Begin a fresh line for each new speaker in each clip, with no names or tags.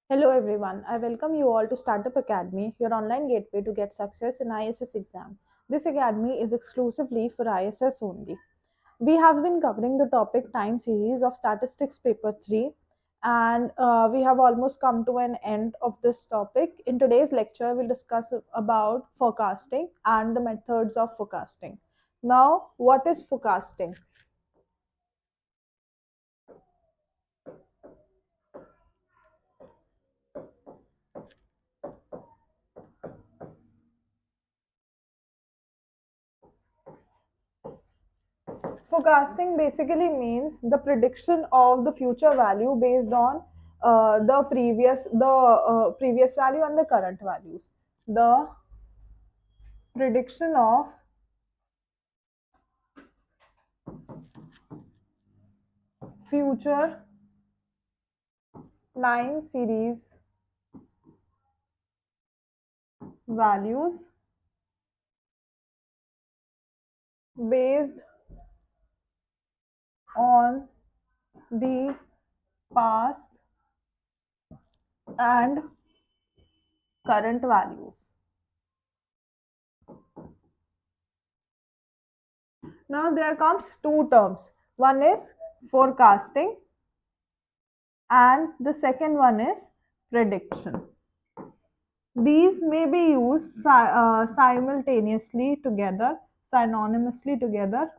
Hello everyone, I welcome you all to Startup Academy, your online gateway to get success in ISS exam. This academy is exclusively for ISS only. We have been covering the topic time series of statistics paper 3 and we have almost come to an end of this topic. In today's lecture, we'll discuss about forecasting and the methods of forecasting. Now, what is forecasting? Forecasting basically means the prediction of the future value based on the previous value and the current values. The prediction of future time series values based on the past and current values. Now there comes two terms. One is forecasting and the second one is prediction. These may be used simultaneously together, synonymously together,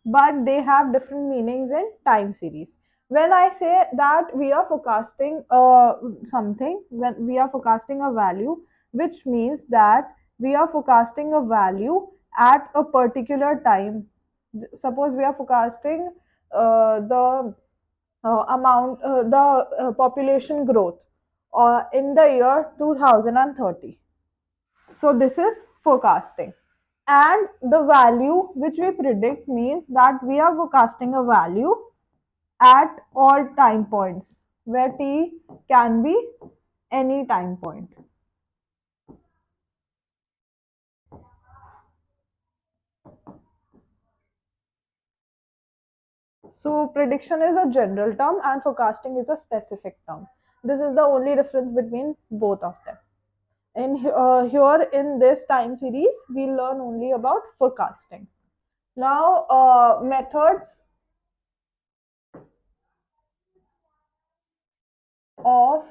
but they have different meanings in time series. When I say that we are forecasting something, when we are forecasting a value, which means that we are forecasting a value at a particular time. Suppose we are forecasting the population growth in the year 2030. So this is forecasting. And the value which we predict means that we are forecasting a value at all time points where t can be any time point. So prediction is a general term and forecasting is a specific term. This is the only difference between both of them. Here in this time series, we learn only about forecasting. Now, methods of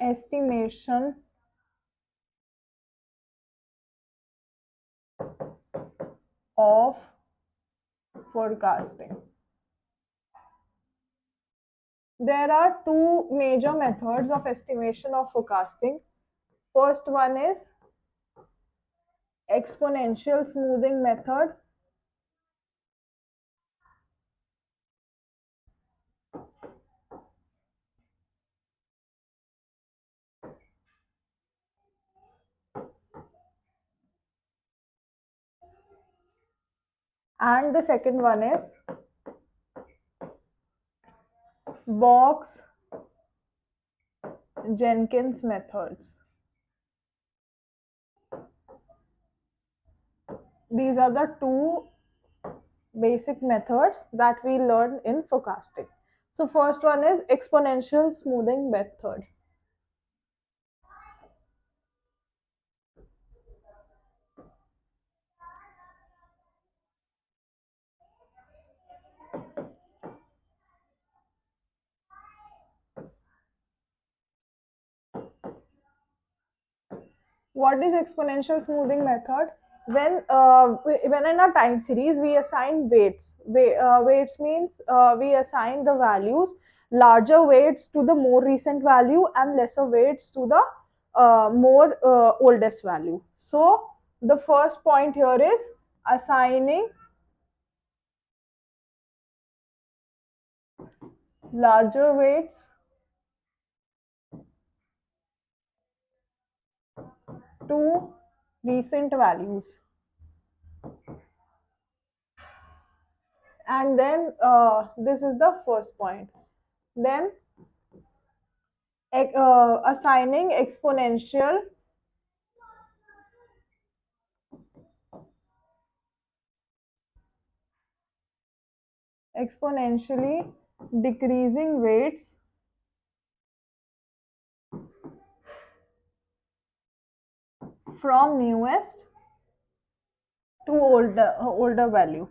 estimation of forecasting. There are two major methods of estimation of forecasting. First one is exponential smoothing method. And the second one is Box Jenkins methods. These are the two basic methods that we learn in forecasting. So first one is exponential smoothing method. What is exponential smoothing method? When in a time series we assign weights. Weights means we assign the values, larger weights to the more recent value and lesser weights to the more oldest value. So the first point here is assigning larger weights to recent values. And then this is the first point. Then assigning exponentially decreasing weights from newest to older value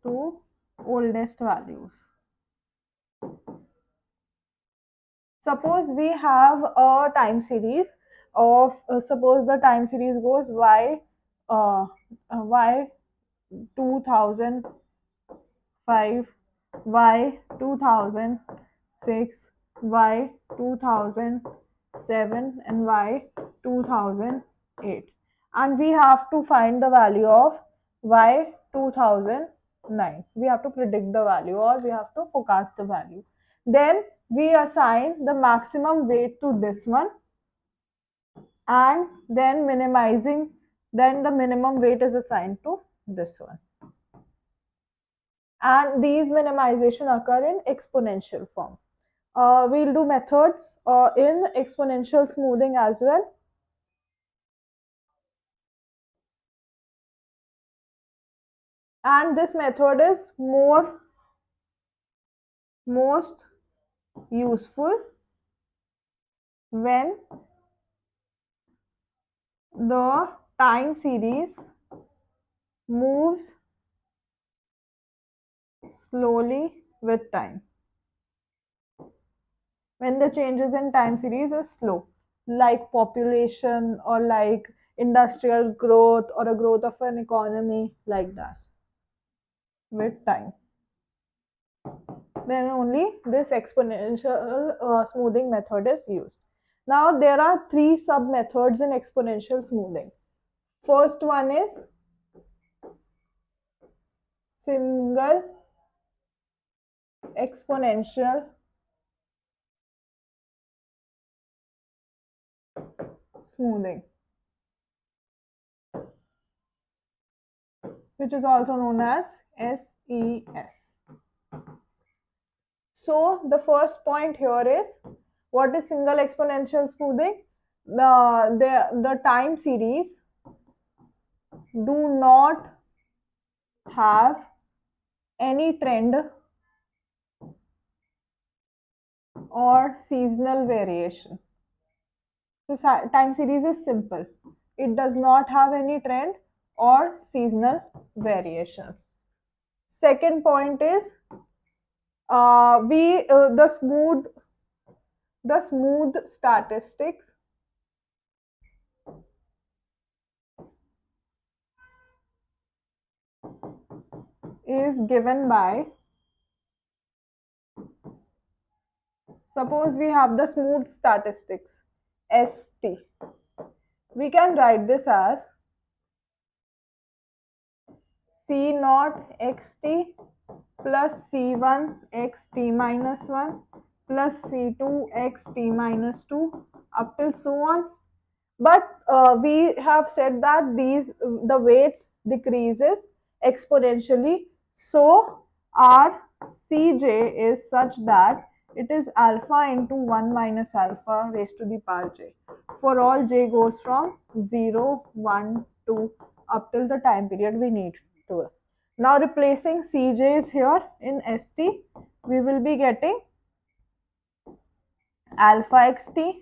to oldest values. Suppose we have a time series of suppose the time series goes uh, y 2005, y 2006, y 2007, and y 2008, and we have to find the value of y 2009. We have to predict the value, or we have to forecast the value. Then we assign the maximum weight to this one, and then minimizing, then the minimum weight is assigned to this one, and these minimization occur in exponential form. We'll do methods in exponential smoothing as well. And this method is most useful when the time series moves slowly with time. When the changes in time series are slow, like population or like industrial growth or a growth of an economy, like that, with time, then only this exponential smoothing method is used. Now there are three sub methods in exponential smoothing. First one is single exponential smoothing, which is also known as SES. So the first point here is, what is single exponential smoothing? The time series do not have any trend or seasonal variation. So time series is simple. It does not have any trend or seasonal variation. Second point is, we the smooth statistics is given by, suppose we have the smooth statistics ST. We can write this as C naught xt plus C1 xt minus 1 plus C2 xt minus 2 up till so on. But we have said that the weights decreases exponentially, so our Cj is such that it is alpha into 1 minus alpha raised to the power j for all j goes from 0, 1, 2 up till the time period we need to. Now replacing Cj's here in St, we will be getting alpha xt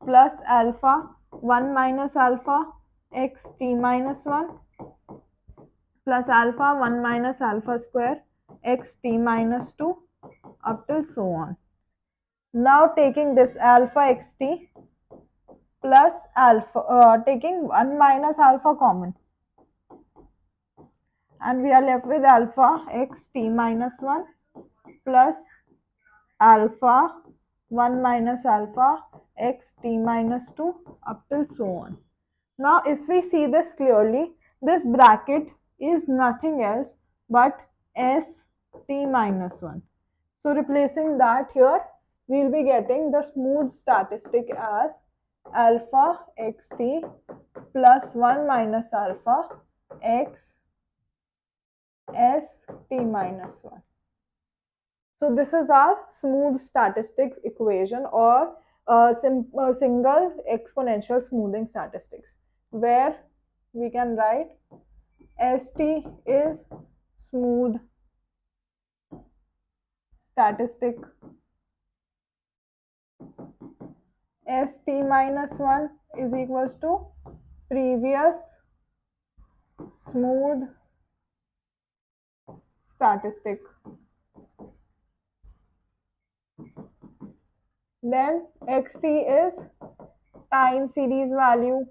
plus alpha 1 minus alpha xt minus 1 plus alpha 1 minus alpha square xt minus 2 up till so on. Now taking this alpha xt plus alpha, taking 1 minus alpha common, and we are left with alpha xt minus 1 plus alpha 1 minus alpha xt minus 2 up till so on. Now if we see this clearly, this bracket is nothing else but st minus 1. So replacing that here, we will be getting the smooth statistic as alpha xt plus 1 minus alpha x st minus 1. So this is our smooth statistics equation, or single exponential smoothing statistics, where we can write St is smooth statistic. St minus 1 is equals to previous smooth statistic. Then xt is time series value.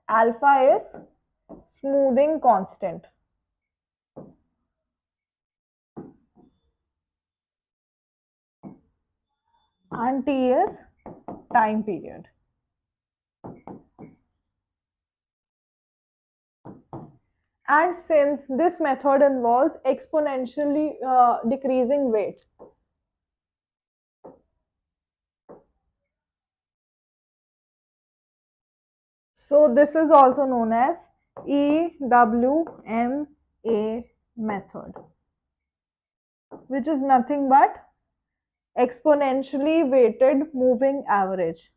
Alpha is smoothing constant. And t is time period. And since this method involves exponentially decreasing weights, so this is also known as EWMA method, which is nothing but exponentially weighted moving average.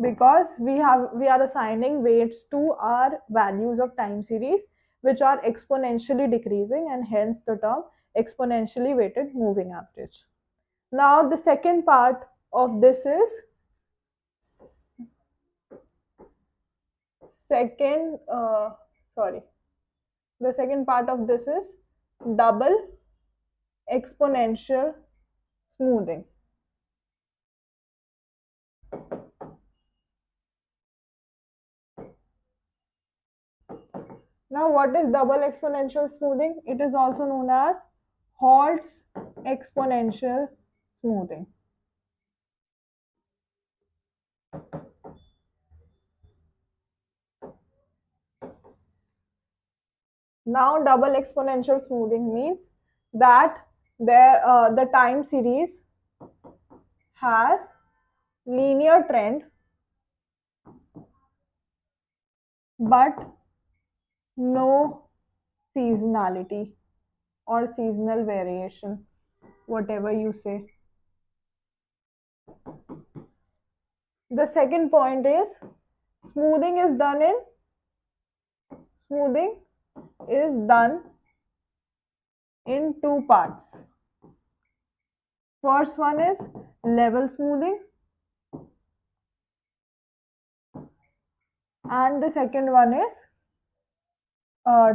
Because we are assigning weights to our values of time series which are exponentially decreasing, and hence the term exponentially weighted moving average. Now the second part of this is second sorry the second part of this is double exponential smoothing. Now what is double exponential smoothing? It is also known as Holt's exponential smoothing. Now double exponential smoothing means that the time series has linear trend but no seasonality or seasonal variation, whatever you say. The second point is smoothing is done in smoothing is done in two parts. First one is level smoothing and the second one is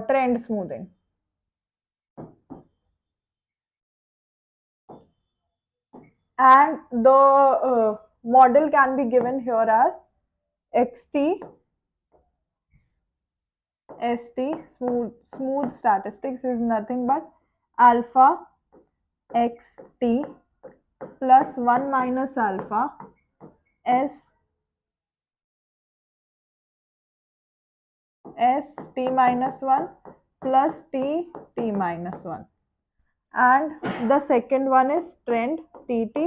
trend smoothing. And the model can be given here as xt st smooth statistics is nothing but alpha xt plus 1 minus alpha s t minus 1 plus t minus 1. And the second one is trend tt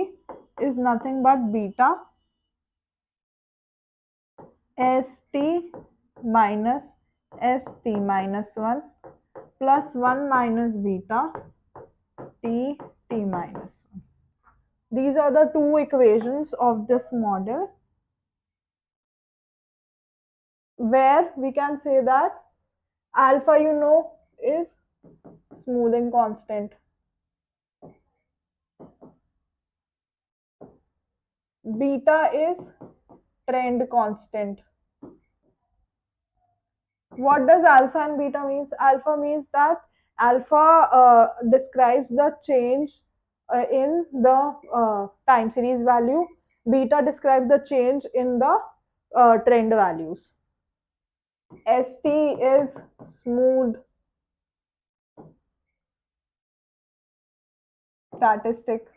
is nothing but beta st minus st minus 1 plus 1 minus beta t minus 1. These are the two equations of this model where we can say that alpha is smoothing constant, beta is trend constant. What does alpha and beta means? Alpha means that alpha describes the change in the time series value, beta describes the change in the trend values. St is smooth statistic,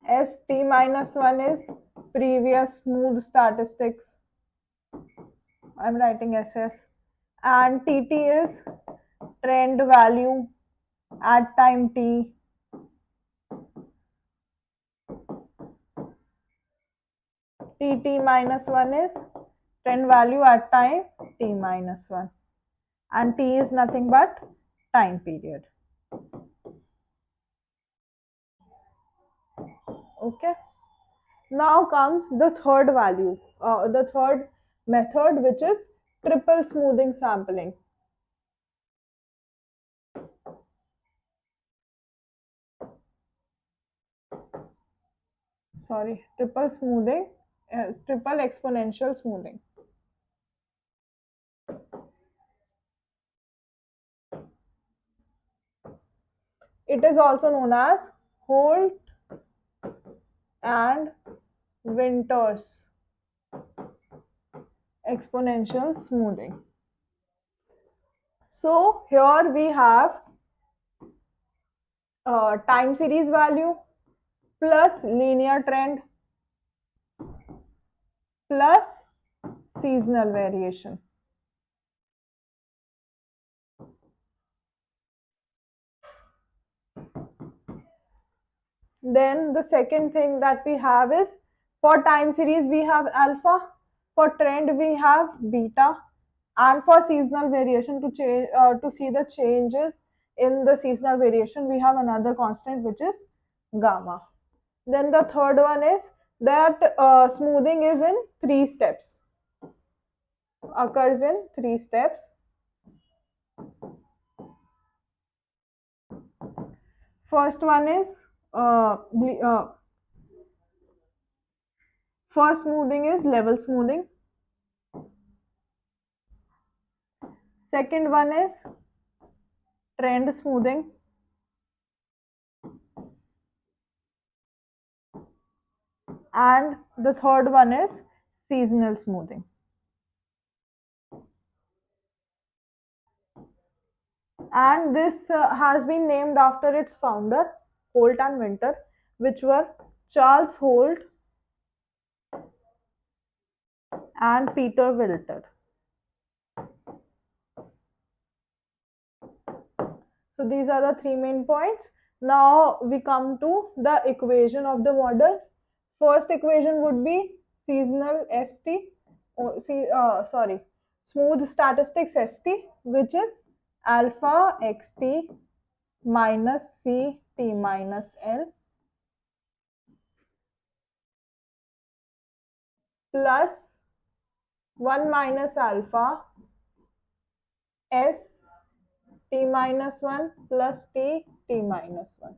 st minus 1 is previous smooth statistics, I'm writing ss, and tt is trend value at time t. tt minus 1 is Trend value at time t minus 1, and t is nothing but time period. Okay. Now comes the third value, the third method, which is triple smoothing sampling. Sorry, triple smoothing, triple exponential smoothing. It is also known as Holt and Winter's exponential smoothing. So here we have time series value plus linear trend plus seasonal variation. Then the second thing that we have is, for time series we have alpha, for trend we have beta, and for seasonal variation to change to see the changes in the seasonal variation we have another constant, which is gamma. Then the third one is that smoothing is in 3 steps, occurs in 3 steps. First one is uh, first smoothing is level smoothing. Second one is trend smoothing. And the third one is seasonal smoothing. And this has been named after its founder, Holt and Winter, which were Charles Holt and Peter Wilter. So these are the 3 main points. Now we come to the equation of the models. First equation would be seasonal ST, smooth statistics ST, which is alpha xt minus ct minus L plus 1 minus alpha s t minus 1 plus t minus 1.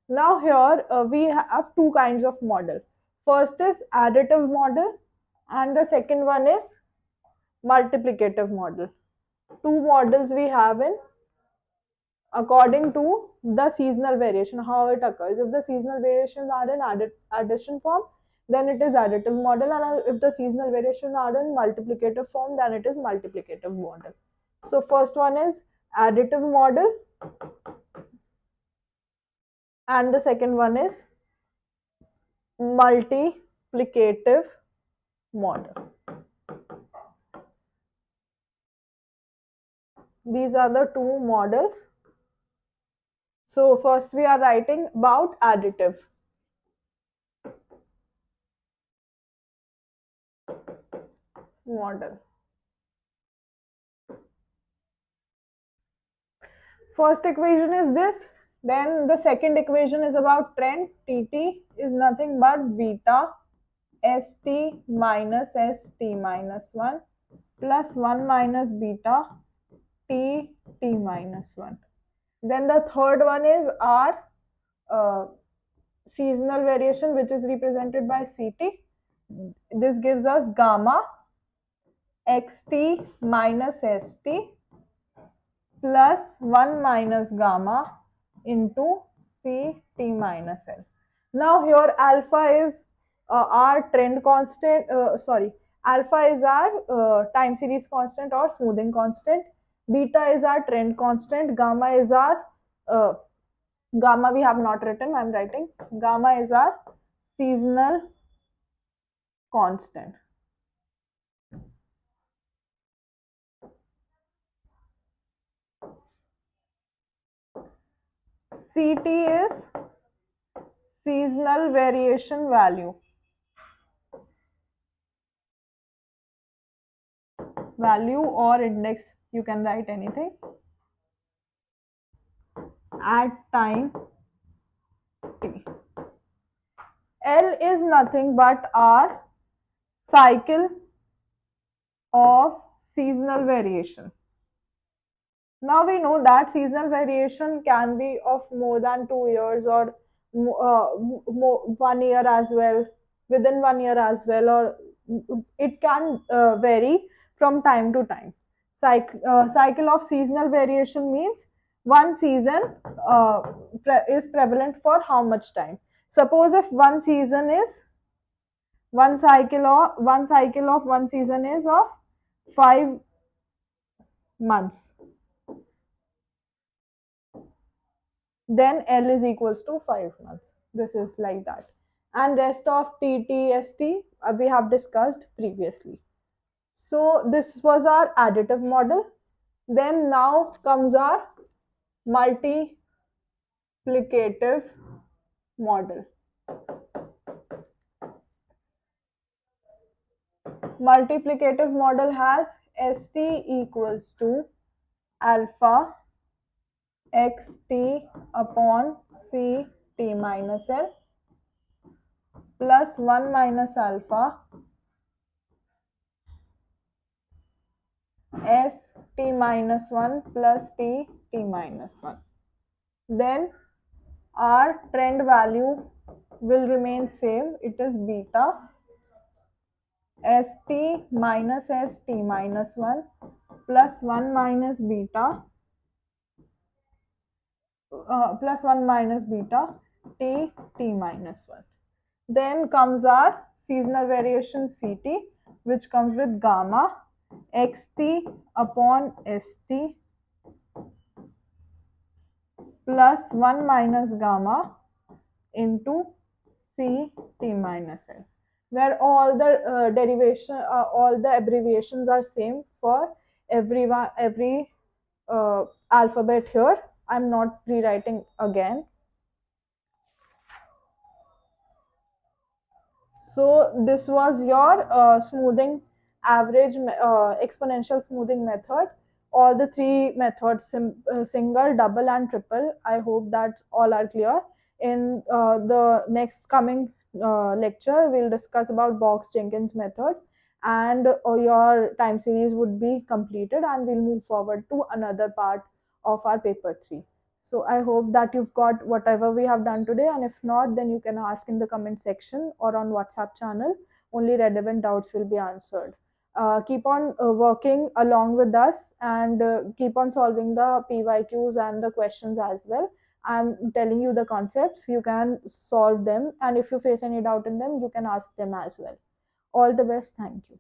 Now here we have two kinds of model. First is additive model and the second one is multiplicative model. Two models we have in according to the seasonal variation, how it occurs. If the seasonal variations are in addition form, then it is additive model, and if the seasonal variations are in multiplicative form, then it is multiplicative model. So first one is additive model and the second one is multiplicative model. These are the two models. So first we are writing about additive model. First equation is this. Then the second equation is about trend. Tt is nothing but beta st minus st minus 1 plus 1 minus beta t minus 1. Then the third one is our seasonal variation, which is represented by ct. This gives us gamma xt minus st plus 1 minus gamma into Ct minus L. Now here alpha is our trend constant, alpha is our time series constant or smoothing constant, beta is our trend constant, gamma is our, gamma we have not written, I am writing, gamma is our seasonal constant. Ct is seasonal variation value. value or index, you can write anything, at time t. L is nothing but our cycle of seasonal variation. Now we know that seasonal variation can be of more than 2 years, or 1 year as well, within 1 year as well, or it can vary from time to time. Cycle of seasonal variation means one season is prevalent for how much time. Suppose if one cycle of one season is of 5 months, then L is equals to 5 months. This is like that. And rest of TTST we have discussed previously. So this was our additive model. Then now comes our multiplicative model. Multiplicative model has ST equals to alpha xt upon ct minus L plus 1 minus alpha s t minus 1 plus t minus 1. Then our trend value will remain same. It is beta st minus st minus 1 plus 1 minus beta plus 1 minus beta t minus 1. Then comes our seasonal variation Ct, which comes with gamma xt upon st plus 1 minus gamma into Ct minus L, where all the all the abbreviations are same for every alphabet here. I'm not rewriting again. So this was your smoothing average exponential smoothing method. All the three methods, single, double, and triple. I hope that all are clear. In the next coming lecture, we'll discuss about Box-Jenkins method, and your time series would be completed, and we'll move forward to another part of our paper 3. So I hope that you've got whatever we have done today, and if not, then you can ask in the comment section or on WhatsApp channel. Only relevant doubts will be answered. Keep on working along with us, and keep on solving the PYQs and the questions as well. I'm telling you the concepts, you can solve them, and if you face any doubt in them, you can ask them as well. All the best. Thank you.